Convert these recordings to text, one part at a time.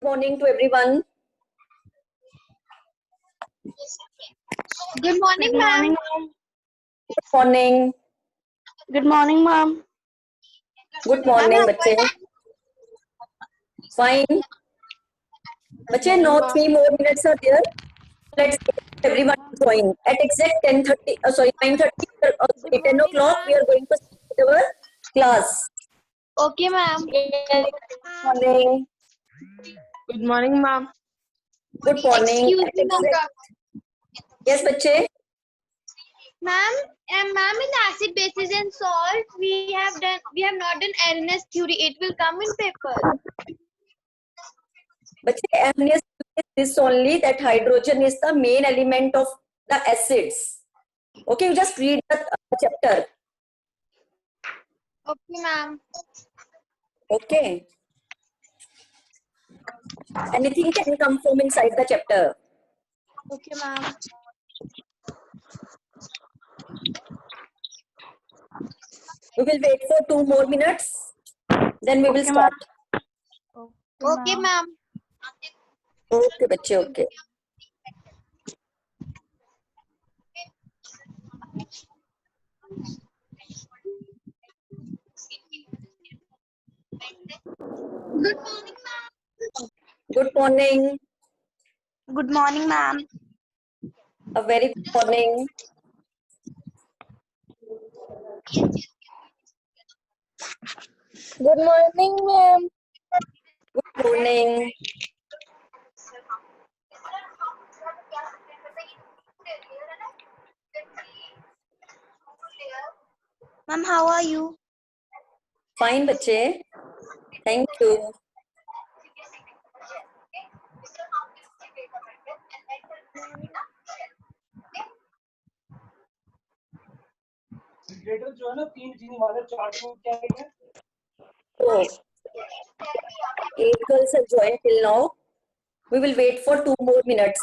Morning to everyone. Good morning, ma'am. Good morning. Good morning, ma'am. Good morning, बच्चे. Fine. बच्चे, no 3 more minutes are there. Let's get everyone to join. At exact 10:30, 9:30, 10 o'clock, we are going to start our class. Okay, ma'am. Good morning. Good morning, ma'am. Good morning. Excuse At me, ma'am. exact... Yes, बच्चे. Ma'am, ma'am, in acid, bases, and salt, we have not done Arrhenius theory. It will come in paper. बच्चे, Arrhenius is this only, that hydrogen is the main element of the acids. Okay, you just read the chapter. Okay, ma'am. Okay. Anything can come from inside the chapter. Okay, ma'am. We will wait for 2 more minutes. Then we will start. Okay, ma'am. Okay, बच्चे, okay. Good morning, ma'am. Good morning. Good morning, ma'am. A very good morning. Good morning, ma'am. Good morning. Ma'am, how are you? Fine, बच्चे. Thank you. जो है ना 3 जीने वाले chart को क्या कहते हैं? So, 8 girls have joined till now. We will wait for 2 more minutes.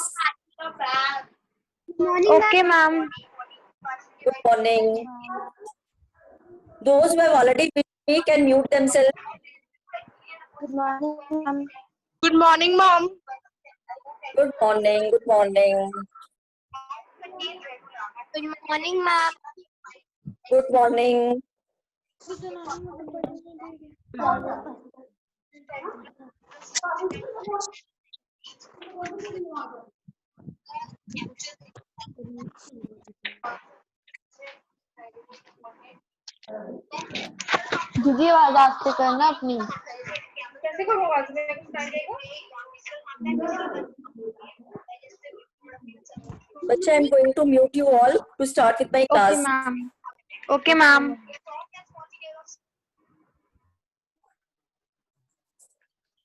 Okay, ma'am. Good morning. Those who have already been me can mute themselves. Good morning, ma'am. Good morning, ma'am. Good morning. Good morning. Good morning, ma'am. Good morning. दीदी आवाज आपसे करना अपनी. कैसे करूँ आवाज में Bacha, I'm going to mute you all to start with my class. Okay, ma'am. Okay, ma'am.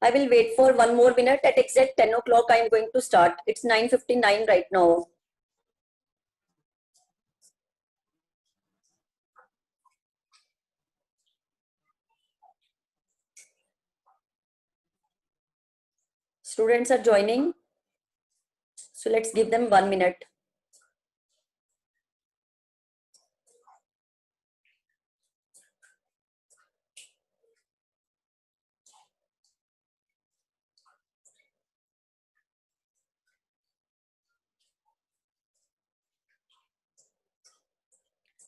I will wait for 1 more minute. At exact 10 o'clock, I am going to start. It's 9:59 right now. Students are joining. So let's give them 1 minute.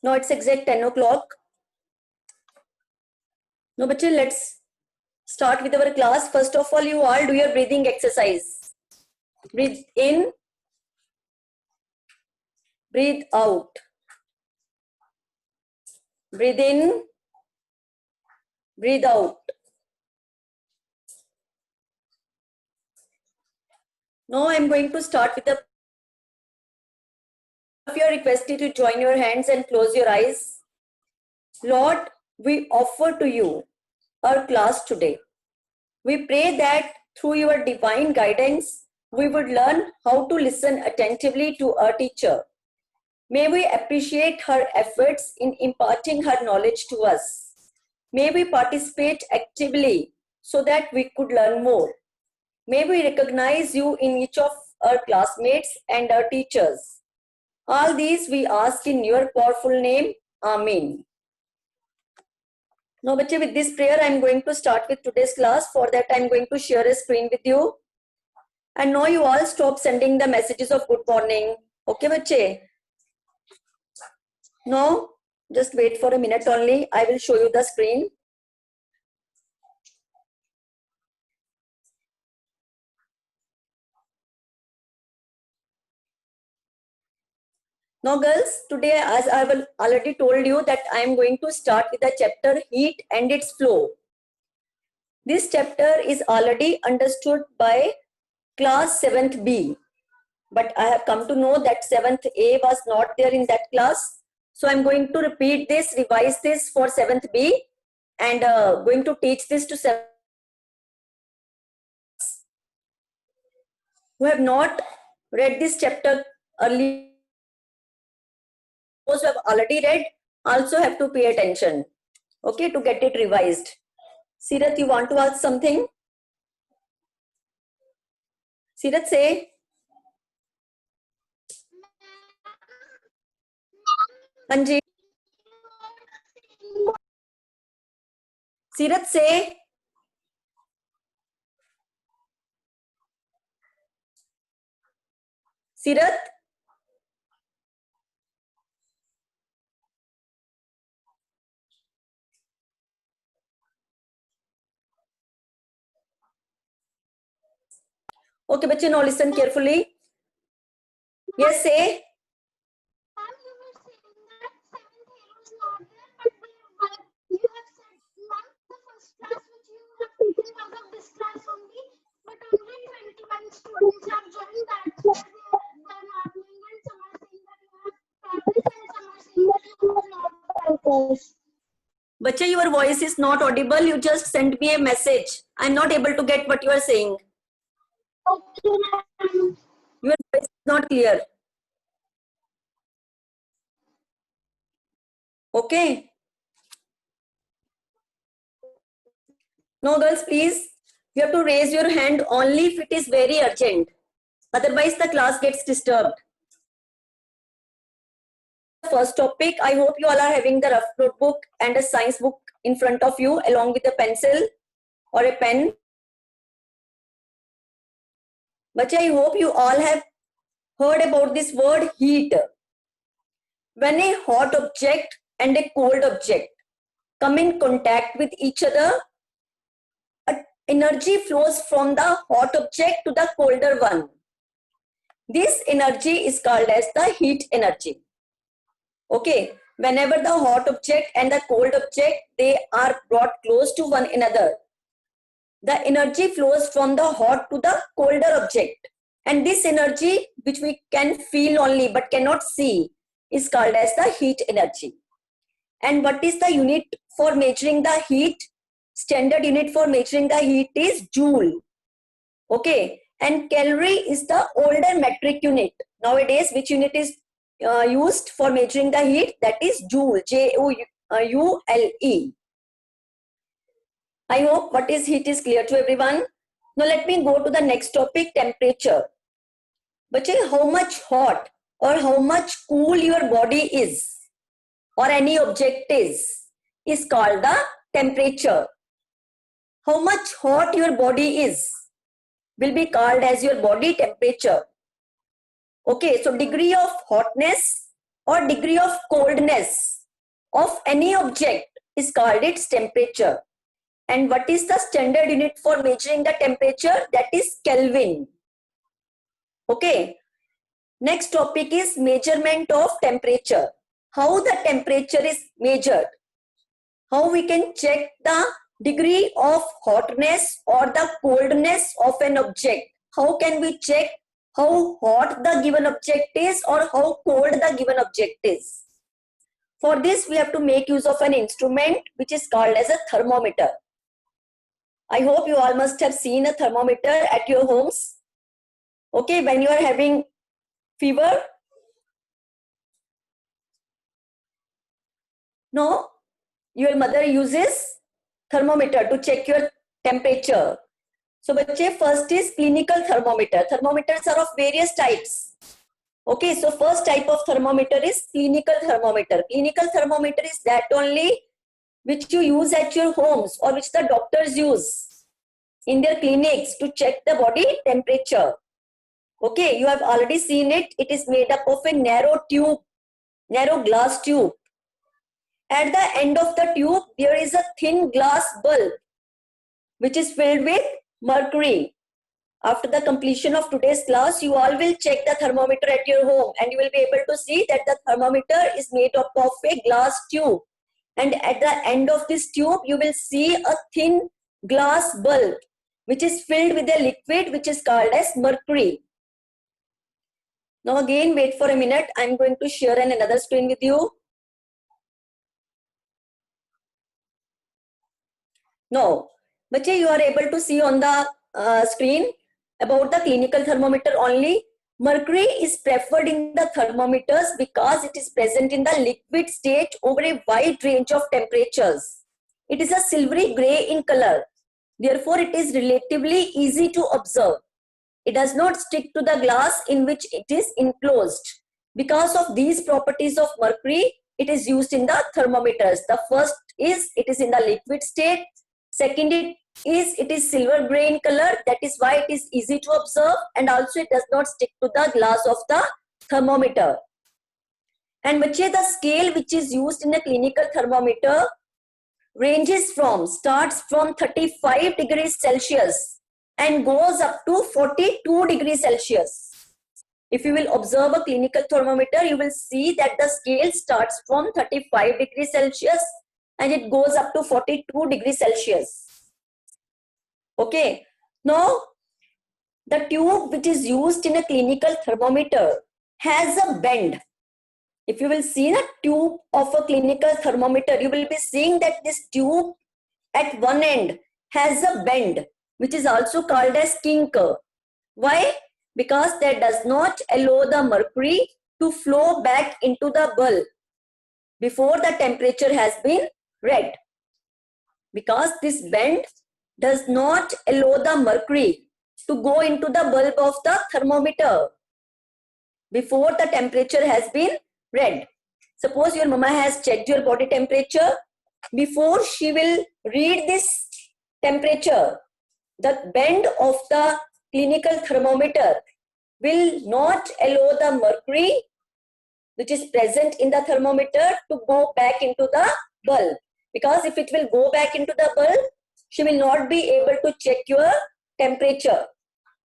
No, it's exact 10 o'clock. No, bache, let's start with our class. First of all, you all do your breathing exercise. Breathe in, breathe out. Breathe in, breathe out. Now I'm going to start with the... If you are requested to join your hands and close your eyes. Lord, we offer to you our class today. We pray that through your divine guidance, we would learn how to listen attentively to our teacher. May we appreciate her efforts in imparting her knowledge to us. May we participate actively so that we could learn more. May we recognize you in each of our classmates and our teachers. All these we ask in your powerful name. Amen. Now, बच्चे, with this prayer, I am going to start with today's class. For that, I am going to share a screen with you. And now you all stop sending the messages of good morning. Okay, बच्चे? Now, just wait for a minute only. I will show you the screen. Now, girls, today, as I have already told you, that I am going to start with the chapter Heat and its Flow. This chapter is already understood by class 7th B, but I have come to know that 7th A was not there in that class. So I'm going to repeat this, revise this for 7th B, and going to teach this to 7th. Who have not read this chapter earlier, those who have already read also have to pay attention, okay, to get it revised. Sirat, you want to ask something? Sirat, say. Anji. Sirat, say. Sirat. Okay, bachche, now listen carefully. Yes, say. Bacha, your voice is not audible. You just sent me a message. I'm not able to get what you are saying. Your voice is not clear. Okay. No, girls, please. You have to raise your hand only if it is very urgent. Otherwise, the class gets disturbed. First topic, I hope you all are having the rough notebook and a science book in front of you along with a pencil or a pen. But I hope you all have heard about this word heat. When a hot object and a cold object come in contact with each other, energy flows from the hot object to the colder one. This energy is called as the heat energy. Okay, whenever the hot object and the cold object, they are brought close to one another, the energy flows from the hot to the colder object. And this energy, which we can feel only but cannot see, is called as the heat energy. And what is the unit for measuring the heat? Standard unit for measuring the heat is joule. Okay, and calorie is the older metric unit. Nowadays, which unit is used for measuring the heat? That is joule, J-O-U-L-E. I hope what is heat is clear to everyone. Now let me go to the next topic, temperature. But how much hot or how much cool your body is or any object is called the temperature. How much hot your body is will be called as your body temperature. Okay, so degree of hotness or degree of coldness of any object is called its temperature. And what is the standard unit for measuring the temperature? That is Kelvin. Okay. Next topic is measurement of temperature. How the temperature is measured. How we can check the degree of hotness or the coldness of an object. How can we check how hot the given object is or how cold the given object is? For this, we have to make use of an instrument which is called as a thermometer. I hope you all must have seen a thermometer at your homes. Okay, when you are having fever. No, your mother uses thermometer to check your temperature. So, bache, first is clinical thermometer. Thermometers are of various types. Okay, so first type of thermometer is clinical thermometer. Clinical thermometer is that only which you use at your homes or which the doctors use in their clinics to check the body temperature. Okay, you have already seen it. It is made up of a narrow tube, narrow glass tube. At the end of the tube, there is a thin glass bulb which is filled with mercury. After the completion of today's class, you all will check the thermometer at your home and you will be able to see that the thermometer is made up of a glass tube. And at the end of this tube, you will see a thin glass bulb which is filled with a liquid which is called as mercury. Now again, wait for a minute. I'm going to share another screen with you. Now, Bache, you are able to see on the screen about the clinical thermometer only. Mercury is preferred in the thermometers because it is present in the liquid state over a wide range of temperatures. It is a silvery gray in color. Therefore, it is relatively easy to observe. It does not stick to the glass in which it is enclosed. Because of these properties of mercury, it is used in the thermometers. The first is it is in the liquid state. Second, it is silver gray in color. That is why it is easy to observe, and also it does not stick to the glass of the thermometer. And bache, the scale which is used in a clinical thermometer starts from 35 degrees Celsius and goes up to 42 degrees Celsius. If you will observe a clinical thermometer, you will see that the scale starts from 35 degrees Celsius and it goes up to 42 degrees Celsius. Okay. Now, the tube which is used in a clinical thermometer has a bend. If you will see the tube of a clinical thermometer, you will be seeing that this tube at one end has a bend, which is also called as kink. Why? Because that does not allow the mercury to flow back into the bulb before the temperature has been read. Because this bend does not allow the mercury to go into the bulb of the thermometer before the temperature has been read. Suppose your mama has checked your body temperature. Before she will read this temperature, the bend of the clinical thermometer will not allow the mercury which is present in the thermometer to go back into the bulb. Because if it will go back into the bulb, she will not be able to check your temperature.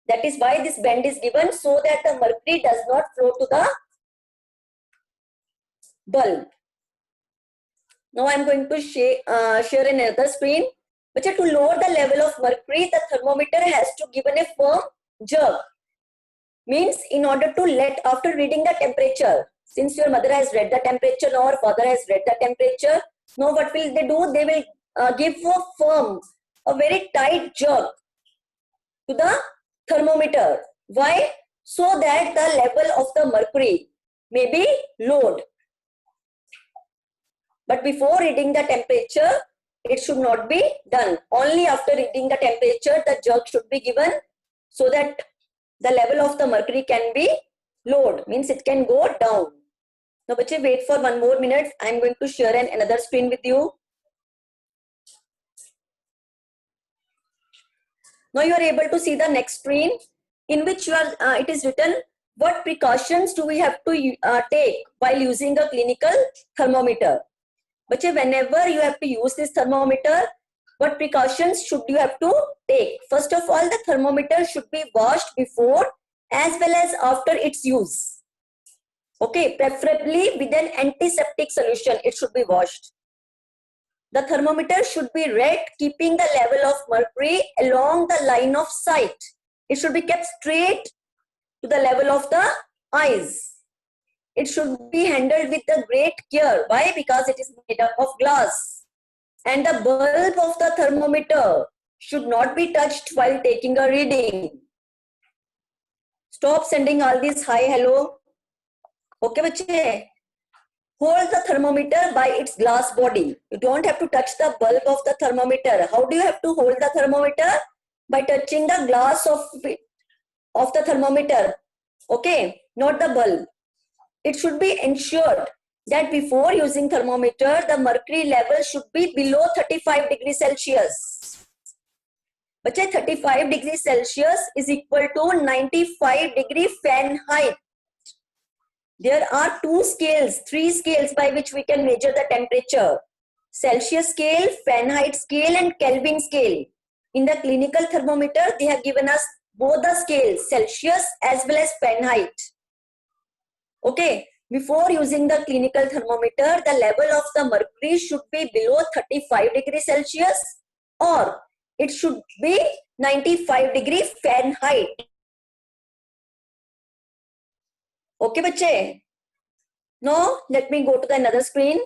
That is why this bend is given, so that the mercury does not flow to the bulb. Now I am going to share another screen. But to lower the level of mercury, the thermometer has to give a firm jerk. Means in order to let, after reading the temperature, since your mother has read the temperature now, or father has read the temperature, now what will they do? They will give a very tight jerk to the thermometer. Why? So that the level of the mercury may be lowered. But before reading the temperature, it should not be done. Only after reading the temperature, the jerk should be given so that the level of the mercury can be lowered. Means it can go down. Now, bache, wait for 1 more minute. I am going to share another screen with you. Now you are able to see the next screen in which it is written, what precautions do we have to take while using a clinical thermometer? But whenever you have to use this thermometer, what precautions should you have to take? First of all, the thermometer should be washed before as well as after its use. Okay, preferably with an antiseptic solution, it should be washed. The thermometer should be read keeping the level of mercury along the line of sight. It should be kept straight to the level of the eyes. It should be handled with a great care. Why? Because it is made up of glass. And the bulb of the thermometer should not be touched while taking a reading. Stop sending all these hi, hello. Okay, bache. Hold the thermometer by its glass body. You don't have to touch the bulb of the thermometer. How do you have to hold the thermometer? By touching the glass of the thermometer. Okay, not the bulb. It should be ensured that before using thermometer, the mercury level should be below 35 degrees Celsius. बच्चे 35 degrees Celsius is equal to 95 degree Fahrenheit. There are three scales by which we can measure the temperature. Celsius scale, Fahrenheit scale and Kelvin scale. In the clinical thermometer, they have given us both the scales, Celsius as well as Fahrenheit. Okay, before using the clinical thermometer, the level of the mercury should be below 35 degrees Celsius or it should be 95 degree Fahrenheit. Okay, bache. Now, let me go to the another screen.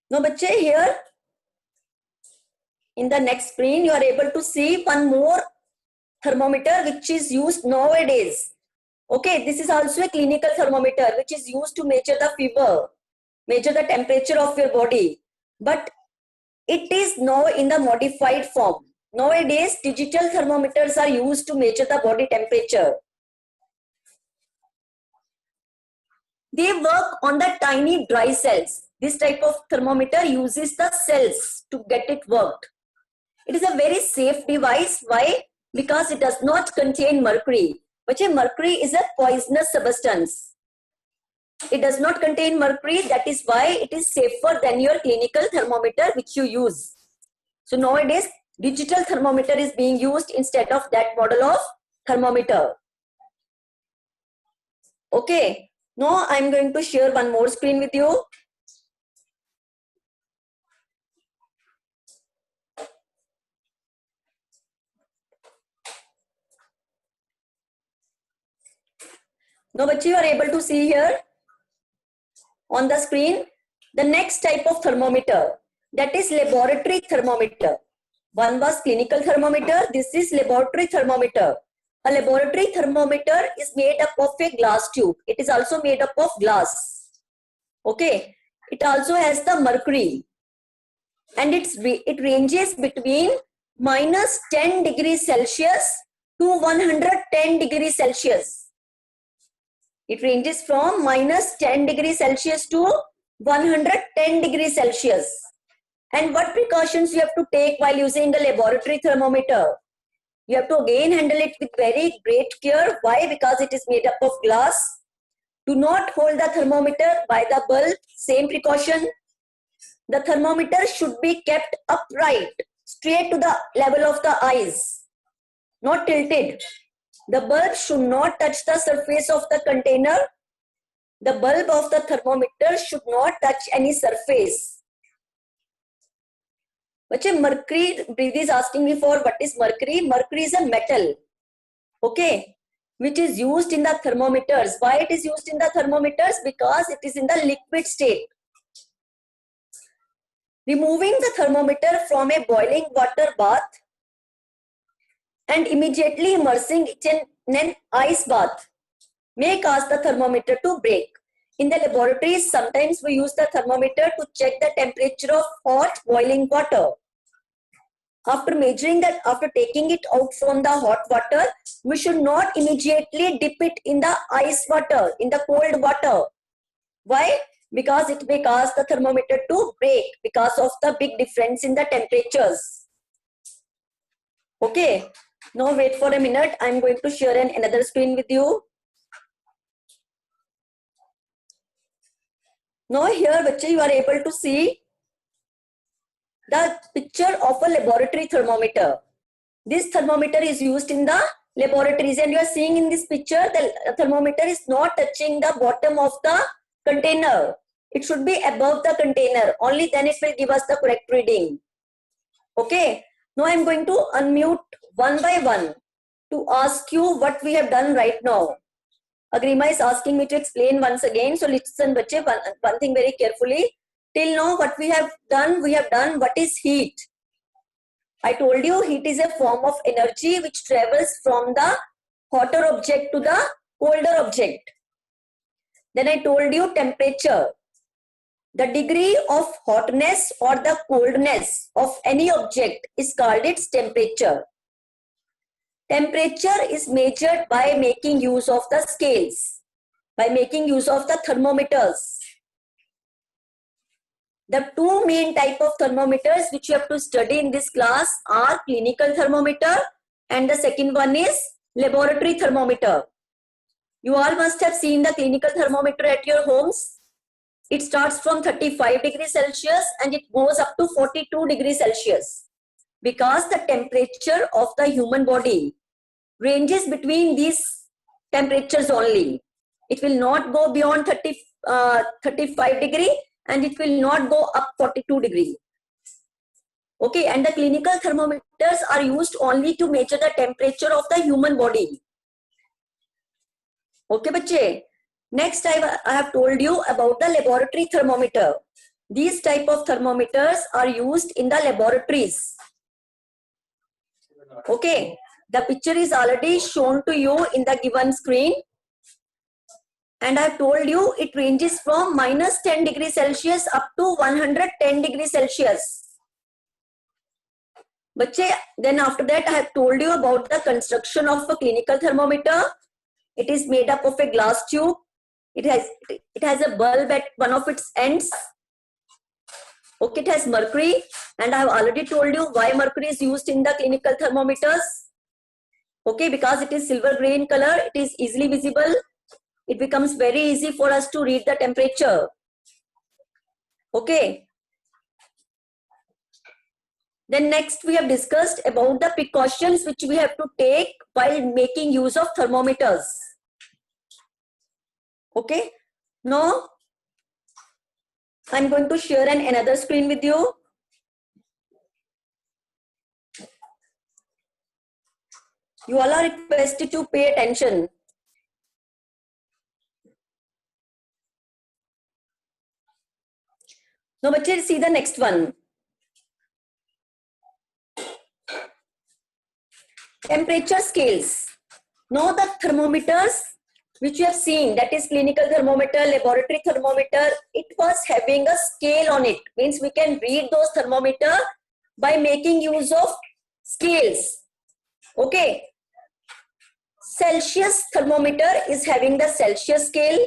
Now, bache, here in the next screen, you are able to see one more thermometer which is used nowadays. Okay, this is also a clinical thermometer which is used to measure the fever, measure the temperature of your body. But it is now in the modified form. Nowadays, digital thermometers are used to measure the body temperature. They work on the tiny dry cells. This type of thermometer uses the cells to get it worked. It is a very safe device. Why? Because it does not contain mercury. But mercury is a poisonous substance. It does not contain mercury. That is why it is safer than your clinical thermometer which you use. So nowadays, digital thermometer is being used instead of that model of thermometer. Okay. Now I'm going to share one more screen with you. Now, but you are able to see here on the screen the next type of thermometer, that is laboratory thermometer. One was clinical thermometer, this is laboratory thermometer. A laboratory thermometer is made up of a glass tube. It is also made up of glass. Okay. It also has the mercury. And it ranges between minus 10 degrees Celsius to 110 degrees Celsius. It ranges from minus 10 degrees Celsius to 110 degrees Celsius. And what precautions you have to take while using the laboratory thermometer? You have to again handle it with very great care. Why? Because it is made up of glass. Do not hold the thermometer by the bulb. Same precaution. The thermometer should be kept upright, straight to the level of the eyes, not tilted. The bulb should not touch the surface of the container. The bulb of the thermometer should not touch any surface. Mercury, Preeti is asking me for what is mercury. Mercury is a metal, okay, which is used in the thermometers. Why it is used in the thermometers? Because it is in the liquid state. Removing the thermometer from a boiling water bath and immediately immersing it in an ice bath may cause the thermometer to break. In the laboratories, sometimes we use the thermometer to check the temperature of hot boiling water. After measuring that, after taking it out from the hot water, we should not immediately dip it in the ice water, in the cold water. Why? Because it may cause the thermometer to break because of the big difference in the temperatures. Okay. Now wait for a minute. I'm going to share another screen with you. Now here, you are able to see the picture of a laboratory thermometer. This thermometer is used in the laboratories, and you are seeing in this picture the thermometer is not touching the bottom of the container. It should be above the container. Only then it will give us the correct reading. Okay. Now I'm going to unmute one by one to ask you what we have done right now. Agrima is asking me to explain once again. So listen, bache, one thing very carefully. Till now, what we have done what is heat. I told you heat is a form of energy which travels from the hotter object to the colder object. Then I told you temperature. The degree of hotness or the coldness of any object is called its temperature. Temperature is measured by making use of the scales, by making use of the thermometers. The two main type of thermometers which you have to study in this class are clinical thermometer and the second one is laboratory thermometer. You all must have seen the clinical thermometer at your homes. It starts from 35 degrees Celsius and it goes up to 42 degrees Celsius because the temperature of the human body ranges between these temperatures only. It will not go beyond 35 degree and it will not go up 42 degree. Okay, and the clinical thermometers are used only to measure the temperature of the human body. Okay, bache. Next, I have told you about the laboratory thermometer. These type of thermometers are used in the laboratories. Okay, the picture is already shown to you in the given screen. And I have told you it ranges from minus 10 degrees Celsius up to 110 degrees Celsius. Bache, then after that I have told you about the construction of a clinical thermometer. It is made up of a glass tube. It has a bulb at one of its ends. Okay, it has mercury, and I have already told you why mercury is used in the clinical thermometers. Okay, because it is silver gray in color, it is easily visible. It becomes very easy for us to read the temperature. Okay. Then next we have discussed about the precautions which we have to take while making use of thermometers. Okay. Now I'm going to share another screen with you. You all are requested to pay attention. Now, let's see the next one. Temperature scales. Now, the thermometers which you have seen, that is clinical thermometer, laboratory thermometer, it was having a scale on it. Means we can read those thermometer by making use of scales. Okay. Celsius thermometer is having the Celsius scale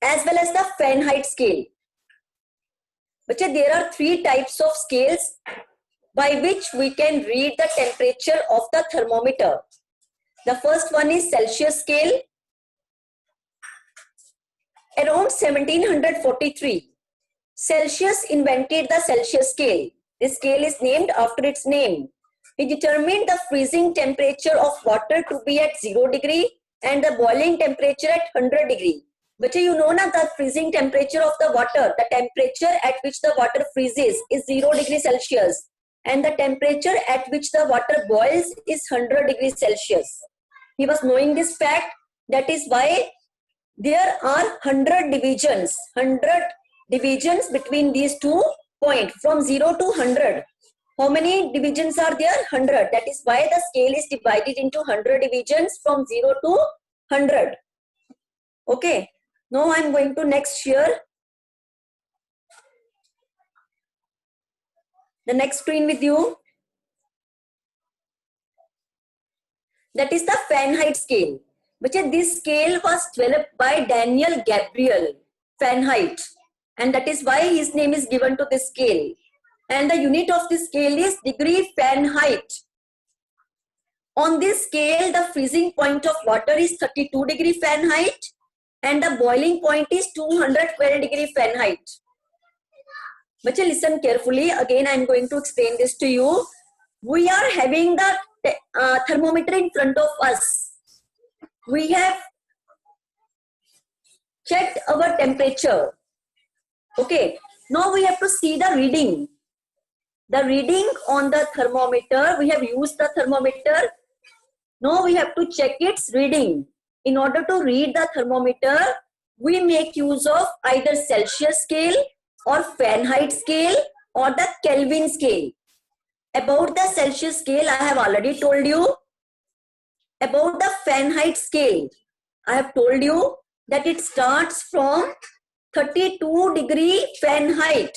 as well as the Fahrenheit scale. But there are three types of scales by which we can read the temperature of the thermometer. The first one is Celsius scale. Around 1743, Celsius invented the Celsius scale. This scale is named after its name. He determined the freezing temperature of water to be at 0 degree and the boiling temperature at 100 degree. But you know na, the freezing temperature of the water, the temperature at which the water freezes is 0 degrees Celsius and the temperature at which the water boils is 100 degrees Celsius. He was knowing this fact. That is why there are 100 divisions between these 2 points from 0 to 100. How many divisions are there? 100. That is why the scale is divided into 100 divisions from 0 to 100. Okay. Now I am going to next share the next screen with you. That is the Fahrenheit scale. But this scale was developed by Daniel Gabriel Fahrenheit, and that is why his name is given to this scale. And the unit of this scale is degree Fahrenheit. On this scale, the freezing point of water is 32 degree Fahrenheit and the boiling point is 212 degree Fahrenheit. But listen carefully. Again, I am going to explain this to you. We are having the thermometer in front of us. We have checked our temperature. Okay. Now we have to see the reading. The reading on the thermometer, we have used the thermometer. Now we have to check its reading. In order to read the thermometer, we make use of either Celsius scale or Fahrenheit scale or the Kelvin scale. About the Celsius scale, I have already told you. About the Fahrenheit scale, I have told you that it starts from 32 degree Fahrenheit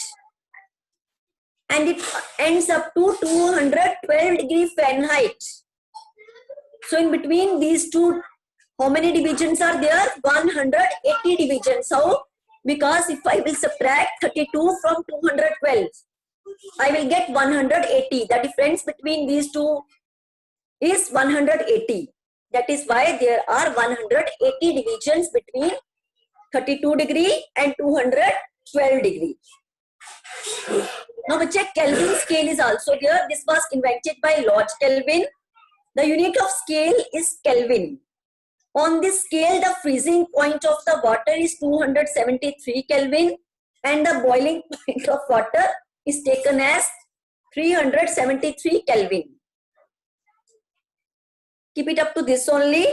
and it ends up to 212 degree Fahrenheit. So in between these two, how many divisions are there? 180 divisions. How? Because if I will subtract 32 from 212, I will get 180. The difference between these two is 180. That is why there are 180 divisions between 32 degree and 212 degree. Now, check Kelvin scale is also there. This was invented by Lord Kelvin. The unit of scale is Kelvin. On this scale, the freezing point of the water is 273 Kelvin and the boiling point of water is taken as 373 Kelvin. Keep it up to this only.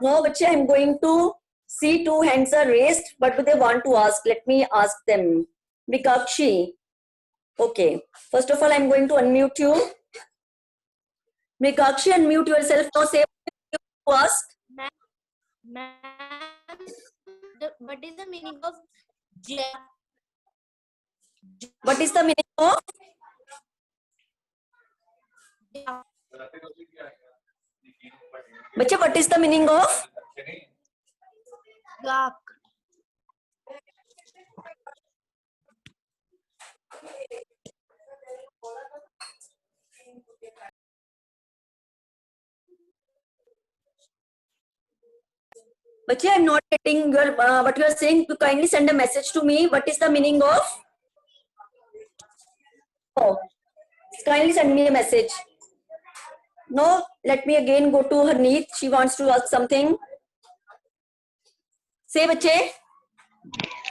Now, I am going to see two hands are raised. What do they want to ask? Let me ask them. Mikakshi. Okay. First of all, I am going to unmute you. Mikakshi, unmute yourself. Now, say what you ask. Ma'am, what is the meaning of Jack? What is the meaning of? Bacha, what is the meaning of? Jack. Bacha, I am not getting your what you are saying. Kindly send a message to me. What is the meaning of? Oh, kindly send me a message. No, let me again go to Harneet. She wants to ask something. Say, बच्चे.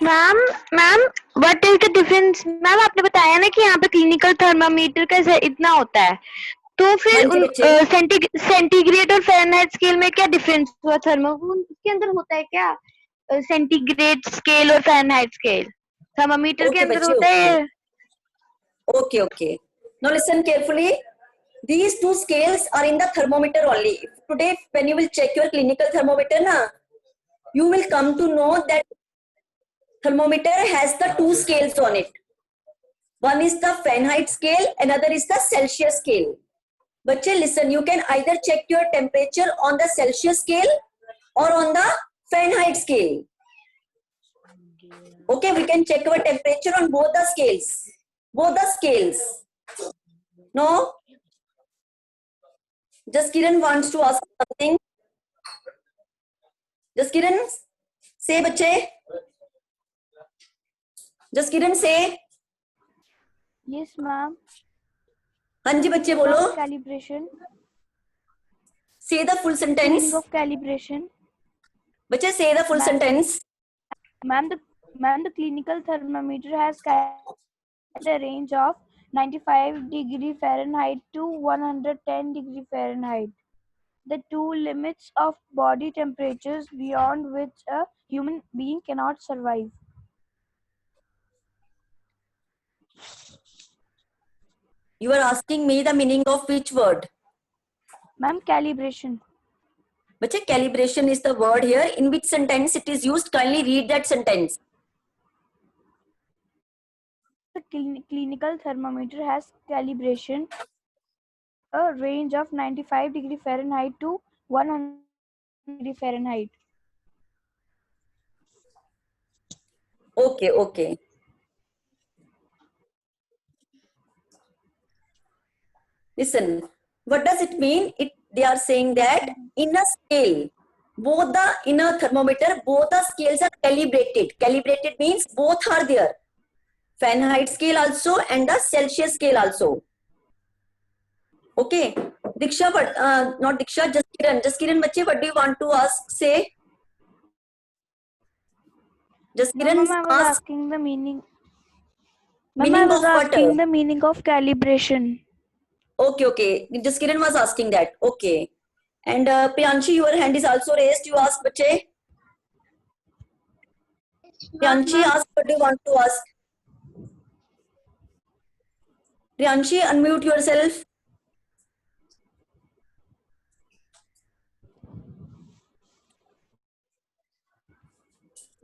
Ma'am what is the difference? Ma'am आपने बताया ना कि यहाँ पे clinical thermometer का इतना होता है, तो फिर हाँ जी, बच्चे। सेंटीग्रेड और फ़ारेनहाइट स्केल में क्या डिफरेंस हुआ? उसके अंदर होता है क्या सेंटीग्रेड स्केल और फ़ारेनहाइट स्केल? थर्मामीटर के Okay, अंदर बच्चे, होता है? Okay, okay. Now listen carefully. These two scales are in the thermometer only. Today, when you will check your clinical thermometer, na, you will come to know that thermometer has the two scales on it. One is the Fahrenheit scale, another is the Celsius scale. But listen, you can either check your temperature on the Celsius scale or on the Fahrenheit scale. Okay, we can check our temperature on both the scales. Both the scales. No? Jaskiran wants to ask something. Jaskiran, say, bache. Jaskiran, say. Yes, ma'am. हाँ जी बच्चे बोलो. Calibration. Say the full sentence. Meaning of calibration. बच्चे say the full sentence. Ma'am, the clinical thermometer has a range of 95 degree Fahrenheit to 110 degree Fahrenheit. The two limits of body temperatures beyond which a human being cannot survive. You are asking me the meaning of which word? Ma'am, calibration. बच्चे calibration is the word here. In which sentence it is used? Kindly read that sentence. The clinical thermometer has calibration a range of 95 degree Fahrenheit to 100 degree Fahrenheit. Okay, okay. Listen, what does it mean? They are saying that in a scale, in a thermometer, both the scales are calibrated. Calibrated means both are there. Fahrenheit scale also and the Celsius scale also. Okay. Diksha, but not Diksha, Jaskiran. Jaskiran, bache, what do you want to ask? Say. Jaskiran, Ma'am, I was asking the meaning. Meaning I was of what? asking the meaning of calibration. Okay, okay. Jaskiran was asking that. Okay. And Priyanshi, your hand is also raised. You ask, bache. Priyanshi, ask what do you want to ask. Priyanshi, unmute yourself.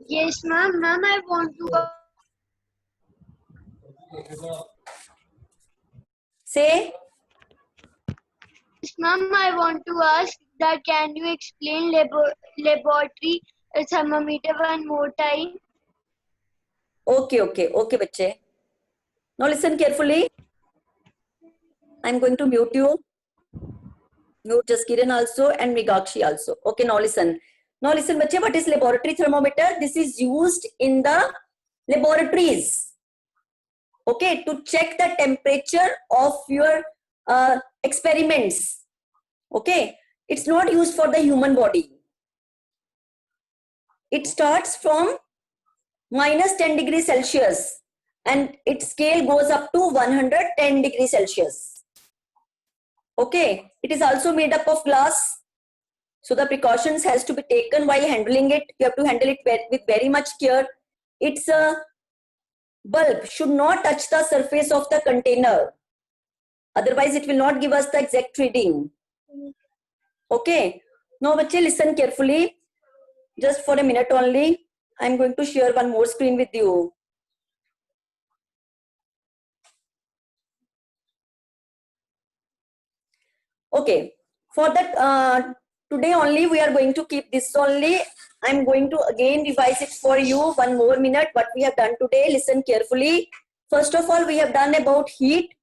Yes, ma'am. Ma'am, I want to. Say. Yes, ma'am, I want to ask that can you explain laboratory thermometer one more time? Okay, bache. Now listen carefully. I'm going to mute you. Mute Jaskiran also and Migakshi also. Okay, now listen. Now listen, bache, what is laboratory thermometer? This is used in the laboratories. Okay, to check the temperature of your experiments. Okay, it's not used for the human body. It starts from minus 10 degrees Celsius and its scale goes up to 110 degrees Celsius. Okay, it is also made up of glass. So the precautions has to be taken while handling it. You have to handle it with very much care. Its bulb should not touch the surface of the container. Otherwise, it will not give us the exact reading. Okay. Now, bache, listen carefully. Just for a minute only. I'm going to share one more screen with you. Okay. For that, today only we are going to keep this only. I'm going to again revise it for you. One more minute. What we have done today. Listen carefully. First of all, we have done about heat.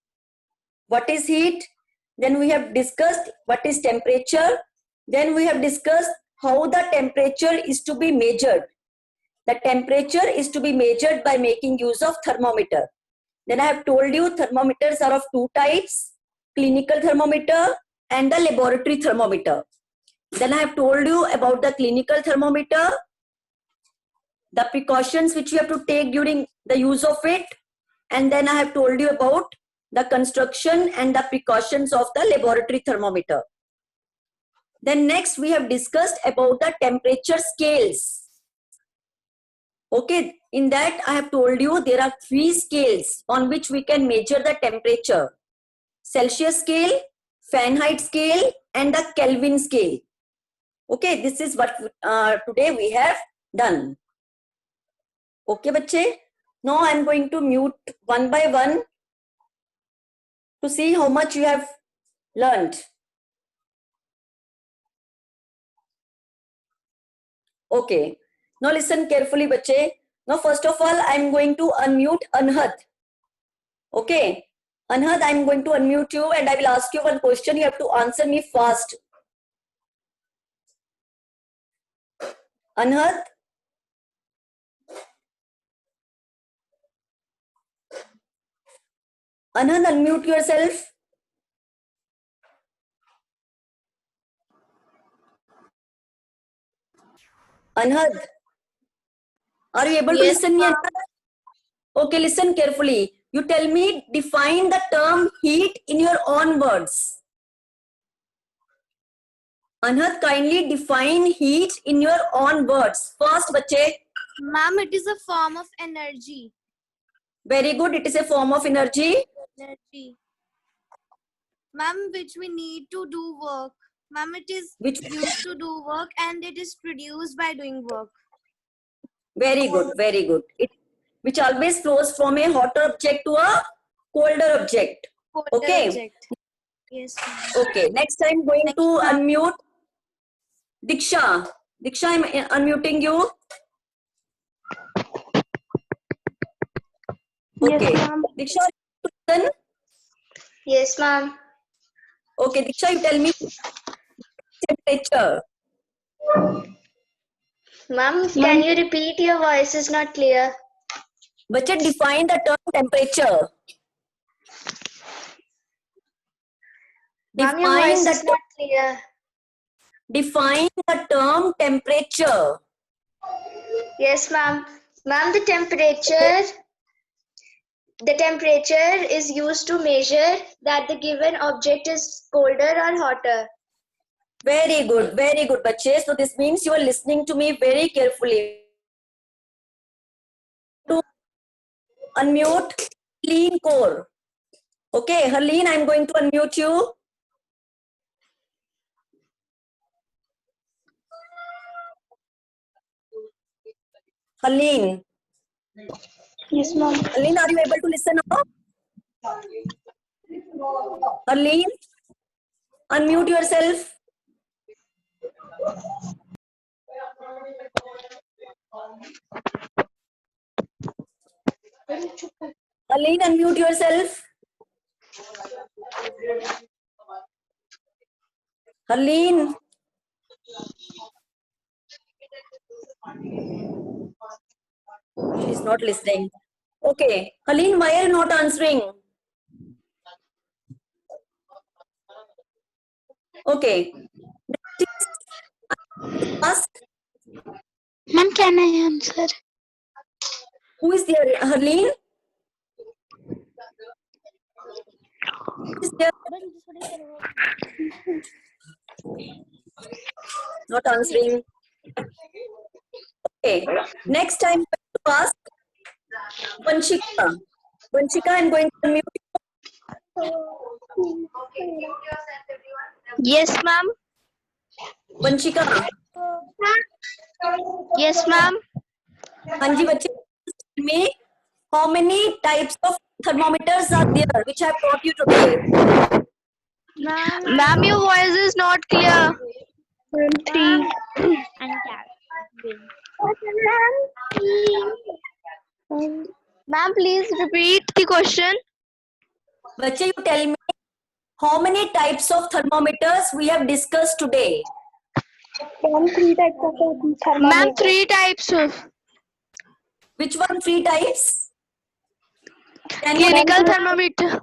What is heat? Then we have discussed what is temperature. Then we have discussed how the temperature is to be measured. The temperature is to be measured by making use of thermometer. Then I have told you thermometers are of two types, clinical thermometer and the laboratory thermometer. Then I have told you about the clinical thermometer, the precautions which you have to take during the use of it, and then I have told you about the construction and the precautions of the laboratory thermometer. Then next we have discussed about the temperature scales. Okay, in that I have told you there are three scales on which we can measure the temperature. Celsius scale, Fahrenheit scale and the Kelvin scale. Okay, this is what today we have done. Okay, bache. Now I am going to mute one by one to see how much you have learned. Okay. Now listen carefully, bache. Now first of all, I am going to unmute Anhad. Okay. Anhad, I am going to unmute you and I will ask you one question. You have to answer me fast. Anhad? Anhad, unmute yourself. Anhad, are you able to listen me, Anhad? Okay, listen carefully. You tell me, define the term heat in your own words. Anhad, kindly define heat in your own words. First, bache. Ma'am, it is a form of energy. Very good. It is a form of energy. Ma'am, which we need to do work. Ma'am, it is used to do work and it is produced by doing work. Very good. Very good. Which always flows from a hotter object to a colder object. Okay. Object. Yes, ma'am. Okay. Next, I'm going to unmute Diksha. Diksha, I'm unmuting you. Okay. Yes, ma'am. Diksha, listen. Yes, ma'am. Okay, Diksha, you tell me temperature. Ma'am, can you repeat? Your voice is not clear. Bache, define the term temperature. Ma'am, your voice is not clear. Define the term temperature. Yes, ma'am. Ma'am, the temperature is used to measure that the given object is colder or hotter. Very good, bache. So this means you are listening to me very carefully. To unmute Harleen Kaur. Okay, Harleen, I'm going to unmute you. Harleen. Yes, ma'am. Harleen, are you able to listen now? Harleen, unmute yourself. Aline, unmute yourself. Aline. She's not listening. Okay. Aline, why are you not answering? Okay. Ask Ma'am, can I answer? who is there? Harleen? Who is there? Not answering. Okay. Next time to ask Vanshika. Vanshika, I'm going to unmute you. Yes, ma'am. Vanshika. Yes, ma'am. Hanji, bachche, tell me how many types of thermometers are there which I have taught you today? Ma'am, your voice is not clear. 3. Ma'am, please repeat the question. Bachche, you tell me how many types of thermometers we have discussed today? 3 types of thermometer. Ma'am, 3 types of Which one? 3 types? Can you clinical thermometer.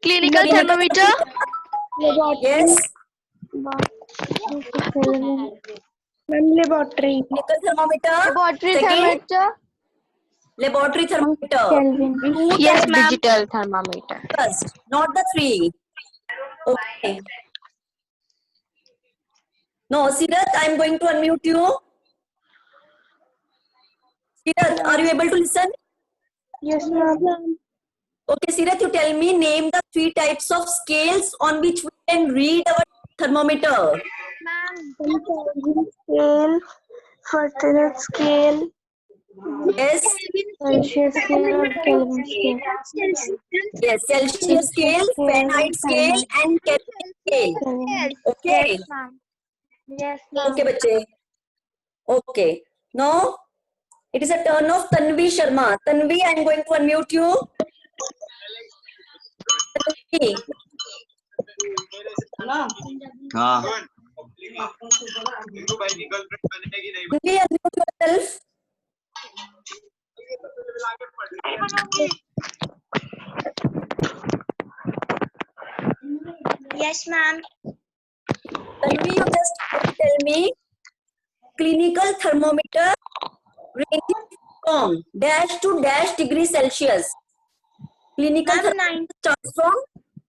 Clinical thermometer. Yes. Laboratory. Clinical thermometer. Laboratory Second, thermometer. laboratory thermometer. Kelvin. 2 Yes, types ma'am. Digital thermometer. discussed, not the 3. Okay. No, Sirath, I'm going to unmute you. Sirath, are you able to listen? Yes, ma'am. Okay, Sirath, you tell me, name the 3 types of scales on which we can read our thermometer. Kelvin scale, Fahrenheit scale, Yes. Celsius scale, or Kelvin scale. Yes, Celsius scale, Fahrenheit scale, and Kelvin scale. Kelvin. Okay. ma'am. Yes, Okay, bache. Okay. Now, it is a turn of Tanvi Sharma. Tanvi, I'm going to unmute you. Tanvi, हाँ Tanvi, unmute yourself. Yes, ma'am. Tanvi, you just tell me clinical thermometer ranges from dash to dash degree Celsius. Clinical thermometer starts from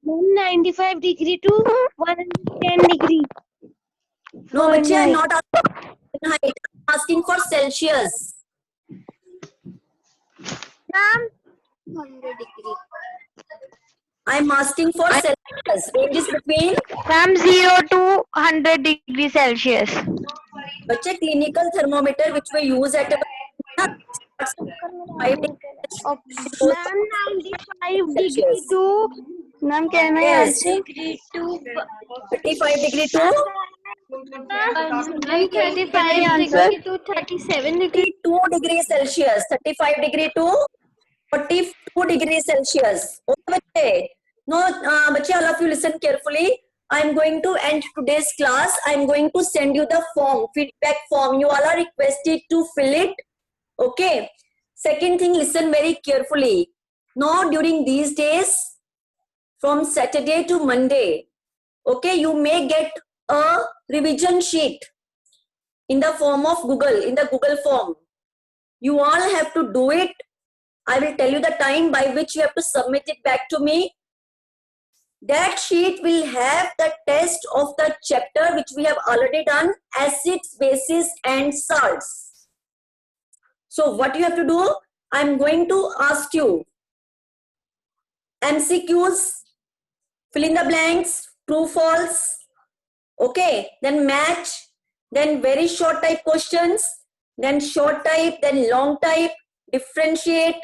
95 degree to 110 degree. no, bache, I'm not asking Fahrenheit. I'm asking for Celsius. Ma'am. 100 degree. I'm asking for Celsius. Ranges between From 0 to 100 degrees Celsius. bache, clinical thermometer which we use at a 5 Ma'am, 95 degree Celsius. to. Ma'am, can I Yes. answer? 35 degree to 35 degree to 37 degree. 42 degrees Celsius. 35 degree to 42 degrees Celsius. Okay, bache. No, bache, all of you listen carefully. I'm going to end today's class. I'm going to send you the form, feedback form. You all are requested to fill it. Okay. Second thing, listen very carefully. Now, during these days, from Saturday to Monday, okay, you may get a revision sheet in the form of Google, in the Google form. You all have to do it. I will tell you the time by which you have to submit it back to me. That sheet will have the test of the chapter which we have already done, acids, bases, and salts. So what you have to do, I'm going to ask you MCQs, fill in the blanks, true, false, okay, then match, then very short type questions, then short type, then long type, differentiate,